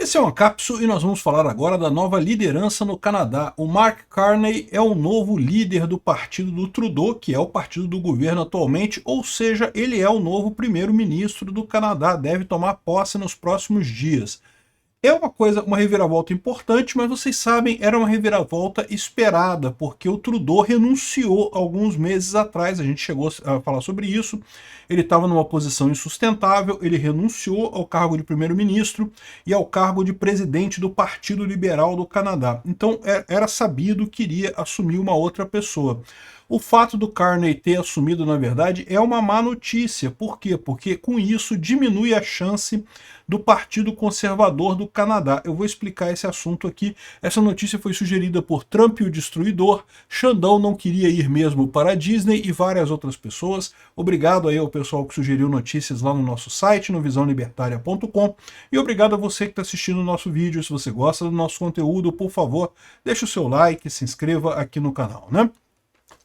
Esse é o Ancapsu e nós vamos falar agora da nova liderança no Canadá. O Mark Carney é o novo líder do partido do Trudeau, que é o partido do governo atualmente, ou seja, ele é o novo primeiro-ministro do Canadá, deve tomar posse nos próximos dias. É uma reviravolta importante, mas vocês sabem, era uma reviravolta esperada, porque o Trudeau renunciou alguns meses atrás, a gente chegou a falar sobre isso, ele estava numa posição insustentável, ele renunciou ao cargo de primeiro-ministro e ao cargo de presidente do Partido Liberal do Canadá. Então era sabido que iria assumir uma outra pessoa. O fato do Carney ter assumido, na verdade, é uma má notícia. Por quê? Porque com isso diminui a chance do Partido Conservador do Canadá. Eu vou explicar esse assunto aqui. Essa notícia foi sugerida por Trump e o Destruidor, Xandão não queria ir mesmo para a Disney e várias outras pessoas. Obrigado aí ao pessoal que sugeriu notícias lá no nosso site, no visãolibertaria.com, e obrigado a você que está assistindo o nosso vídeo. Se você gosta do nosso conteúdo, por favor, deixe o seu like, se inscreva aqui no canal, né?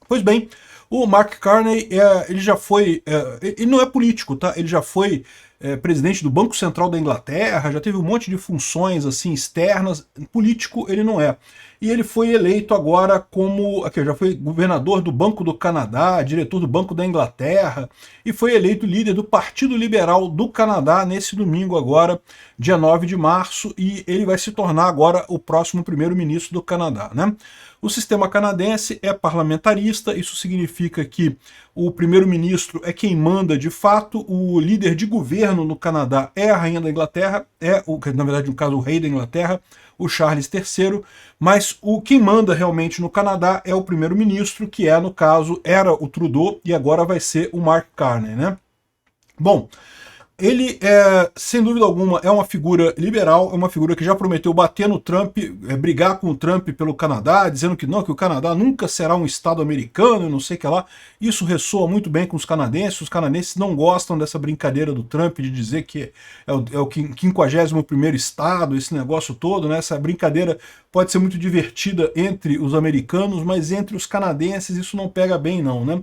Pois bem, o Mark Carney, ele já foi, ele não é político, tá? Ele já foi presidente do Banco Central da Inglaterra, já teve um monte de funções assim externas, político ele não é. E ele foi eleito agora como, aqui, já foi governador do Banco do Canadá, diretor do Banco da Inglaterra, e foi eleito líder do Partido Liberal do Canadá nesse domingo agora, dia 9 de março, e ele vai se tornar agora o próximo primeiro-ministro do Canadá, né? O sistema canadense é parlamentarista, isso significa que o primeiro-ministro é quem manda de fato, o líder de governo no Canadá é a rainha da Inglaterra, na verdade no caso o rei da Inglaterra, o Charles III, mas quem manda realmente no Canadá é o primeiro-ministro, que no caso era o Trudeau e agora vai ser o Mark Carney, né? Bom, ele, sem dúvida alguma, é uma figura liberal, é uma figura que já prometeu bater no Trump, brigar com o Trump pelo Canadá, dizendo que não, que o Canadá nunca será um estado americano e não sei o que lá. Isso ressoa muito bem com os canadenses não gostam dessa brincadeira do Trump de dizer que é o 51º estado, esse negócio todo, né? Essa brincadeira pode ser muito divertida entre os americanos, mas entre os canadenses isso não pega bem não, né?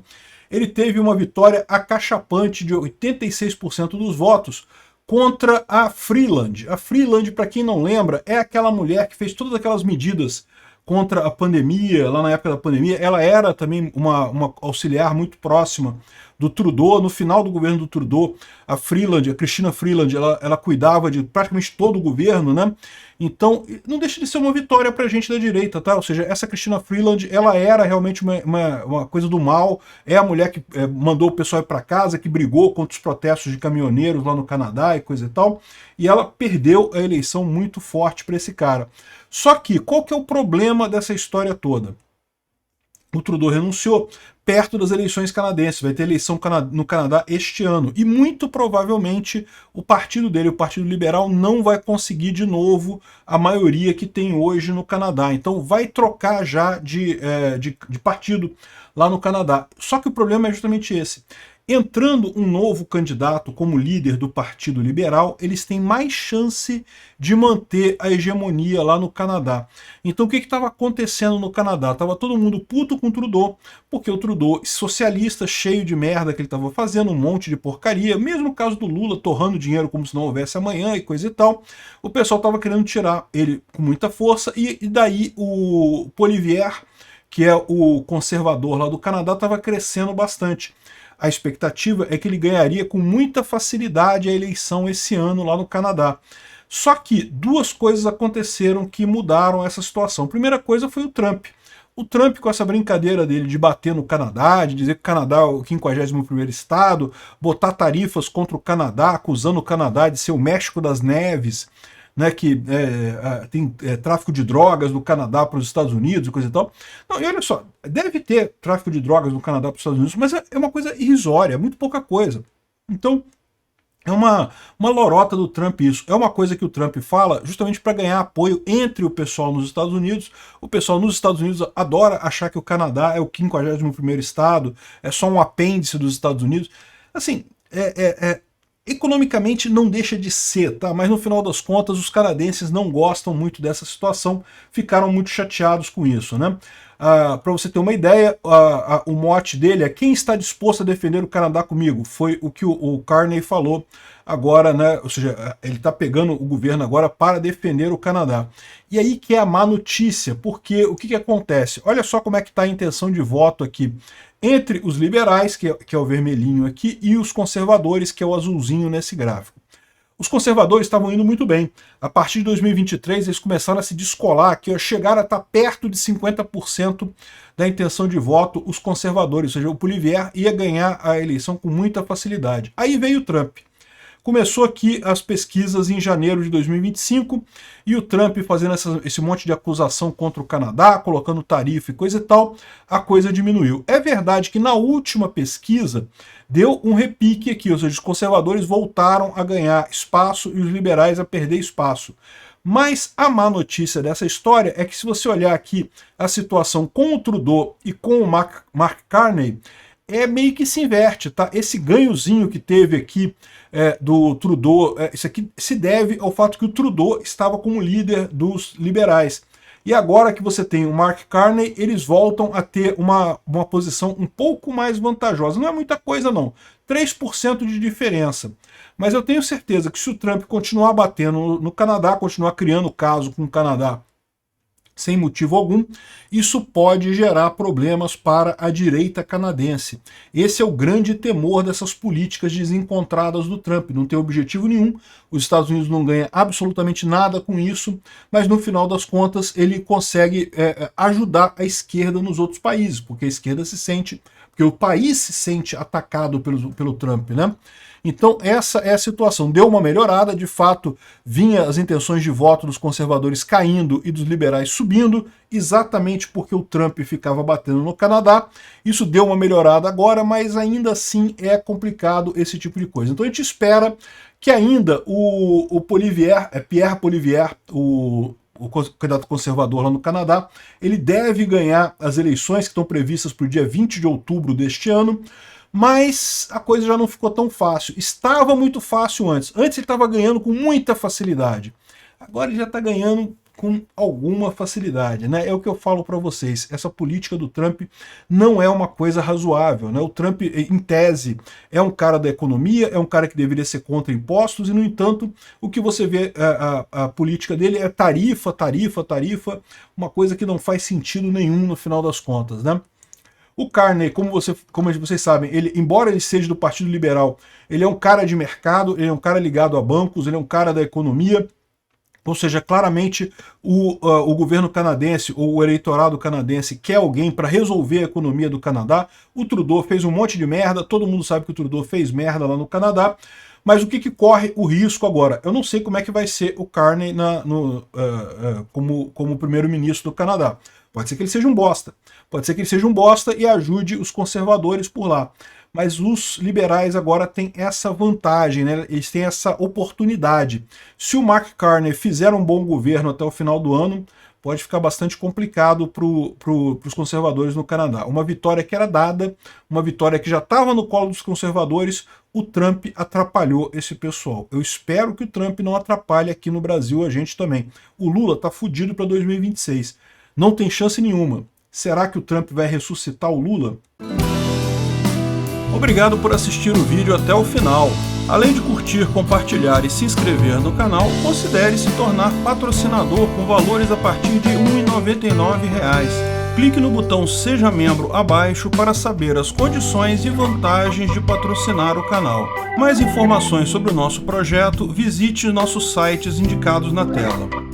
Ele teve uma vitória acachapante de 86% dos votos contra a Freeland. A Freeland, para quem não lembra, é aquela mulher que fez todas aquelas medidas contra a pandemia, lá na época da pandemia. Ela era também uma auxiliar muito próxima do Trudeau. No final do governo do Trudeau, a Chrystia Freeland, ela cuidava de praticamente todo o governo, né? Então, não deixa de ser uma vitória pra gente da direita, tá? Ou seja, essa Chrystia Freeland, ela era realmente uma coisa do mal, é a mulher que mandou o pessoal ir pra casa, que brigou contra os protestos de caminhoneiros lá no Canadá e coisa e tal, e ela perdeu a eleição muito forte para esse cara. Só que, qual que é o problema dessa história toda? O Trudeau renunciou perto das eleições canadenses, vai ter eleição no Canadá este ano, e muito provavelmente o partido dele, o Partido Liberal, não vai conseguir de novo a maioria que tem hoje no Canadá, então vai trocar já de partido lá no Canadá. Só que o problema é justamente esse. Entrando um novo candidato como líder do Partido Liberal, eles têm mais chance de manter a hegemonia lá no Canadá. Então o que estava acontecendo no Canadá? Estava todo mundo puto com o Trudeau, porque o Trudeau, socialista, cheio de merda que ele estava fazendo, um monte de porcaria, mesmo o caso do Lula torrando dinheiro como se não houvesse amanhã e coisa e tal, o pessoal estava querendo tirar ele com muita força, e daí o Poilievre, que é o conservador lá do Canadá, estava crescendo bastante. A expectativa é que ele ganharia com muita facilidade a eleição esse ano lá no Canadá. Só que duas coisas aconteceram que mudaram essa situação. A primeira coisa foi o Trump. O Trump, com essa brincadeira dele de bater no Canadá, de dizer que o Canadá é o 51º estado, botar tarifas contra o Canadá, acusando o Canadá de ser o México das Neves, né, que tem tráfico de drogas do Canadá para os Estados Unidos e coisa e tal. Não, e olha só, deve ter tráfico de drogas no Canadá para os Estados Unidos, mas é uma coisa irrisória, é muito pouca coisa. Então, é uma lorota do Trump isso. É uma coisa que o Trump fala justamente para ganhar apoio entre o pessoal nos Estados Unidos. O pessoal nos Estados Unidos adora achar que o Canadá é o 51º estado, é só um apêndice dos Estados Unidos. Assim, Economicamente não deixa de ser, tá? Mas no final das contas os canadenses não gostam muito dessa situação, ficaram muito chateados com isso, né? Para você ter uma ideia, o mote dele é: quem está disposto a defender o Canadá comigo? Foi o que o Carney falou agora, né? Ou seja, ele está pegando o governo agora para defender o Canadá. E aí que é a má notícia, porque o que acontece? Olha só como é que está a intenção de voto aqui entre os liberais, que é o vermelhinho aqui, e os conservadores, que é o azulzinho nesse gráfico. Os conservadores estavam indo muito bem. A partir de 2023, eles começaram a se descolar aqui, chegaram a estar perto de 50% da intenção de voto, os conservadores, ou seja, o Poilievre ia ganhar a eleição com muita facilidade. Aí veio o Trump. Começou aqui as pesquisas em janeiro de 2025 e o Trump fazendo esse monte de acusação contra o Canadá, colocando tarifa e coisa e tal, a coisa diminuiu. É verdade que na última pesquisa deu um repique aqui, ou seja, os conservadores voltaram a ganhar espaço e os liberais a perder espaço. Mas a má notícia dessa história é que se você olhar aqui a situação com o Trudeau e com o Mark Carney, meio que se inverte, tá? Esse ganhozinho que teve aqui do Trudeau, isso aqui se deve ao fato que o Trudeau estava como líder dos liberais. E agora que você tem o Mark Carney, eles voltam a ter uma posição um pouco mais vantajosa. Não é muita coisa não, 3% de diferença. Mas eu tenho certeza que se o Trump continuar batendo no Canadá, continuar criando caso com o Canadá sem motivo algum, isso pode gerar problemas para a direita canadense. Esse é o grande temor dessas políticas desencontradas do Trump. Não tem objetivo nenhum, os Estados Unidos não ganham absolutamente nada com isso, mas no final das contas ele consegue ajudar a esquerda nos outros países, porque a esquerda se sente, porque o país se sente atacado pelo Trump, né? Então essa é a situação. Deu uma melhorada, de fato, vinha as intenções de voto dos conservadores caindo e dos liberais subindo, exatamente porque o Trump ficava batendo no Canadá. Isso deu uma melhorada agora, mas ainda assim é complicado esse tipo de coisa. Então a gente espera que ainda o Pierre Poilievre, o candidato conservador lá no Canadá, ele deve ganhar as eleições que estão previstas para o dia 20 de outubro deste ano, mas a coisa já não ficou tão fácil. Estava muito fácil antes. Antes ele estava ganhando com muita facilidade. Agora ele já está ganhando com alguma facilidade, né? É o que eu falo para vocês. Essa política do Trump não é uma coisa razoável, né? O Trump, em tese, é um cara da economia, é um cara que deveria ser contra impostos, e, no entanto, o que você vê, a política dele é tarifa, tarifa, tarifa, uma coisa que não faz sentido nenhum no final das contas, né? O Carney, como vocês sabem, embora ele seja do Partido Liberal, ele é um cara de mercado, ele é um cara ligado a bancos, ele é um cara da economia, ou seja, claramente o governo canadense, ou o eleitorado canadense, quer alguém para resolver a economia do Canadá. O Trudeau fez um monte de merda, todo mundo sabe que o Trudeau fez merda lá no Canadá, mas o que corre o risco agora? Eu não sei como é que vai ser o Carney como primeiro-ministro do Canadá. Pode ser que ele seja um bosta. Pode ser que ele seja um bosta e ajude os conservadores por lá. Mas os liberais agora têm essa vantagem, né? Eles têm essa oportunidade. Se o Mark Carney fizer um bom governo até o final do ano, pode ficar bastante complicado para os conservadores no Canadá. Uma vitória que era dada, uma vitória que já estava no colo dos conservadores, o Trump atrapalhou esse pessoal. Eu espero que o Trump não atrapalhe aqui no Brasil a gente também. O Lula está fudido para 2026. Não tem chance nenhuma. Será que o Trump vai ressuscitar o Lula? Obrigado por assistir o vídeo até o final. Além de curtir, compartilhar e se inscrever no canal, considere se tornar patrocinador com valores a partir de R$ 1,99. Clique no botão Seja Membro abaixo para saber as condições e vantagens de patrocinar o canal. Mais informações sobre o nosso projeto, visite nossos sites indicados na tela.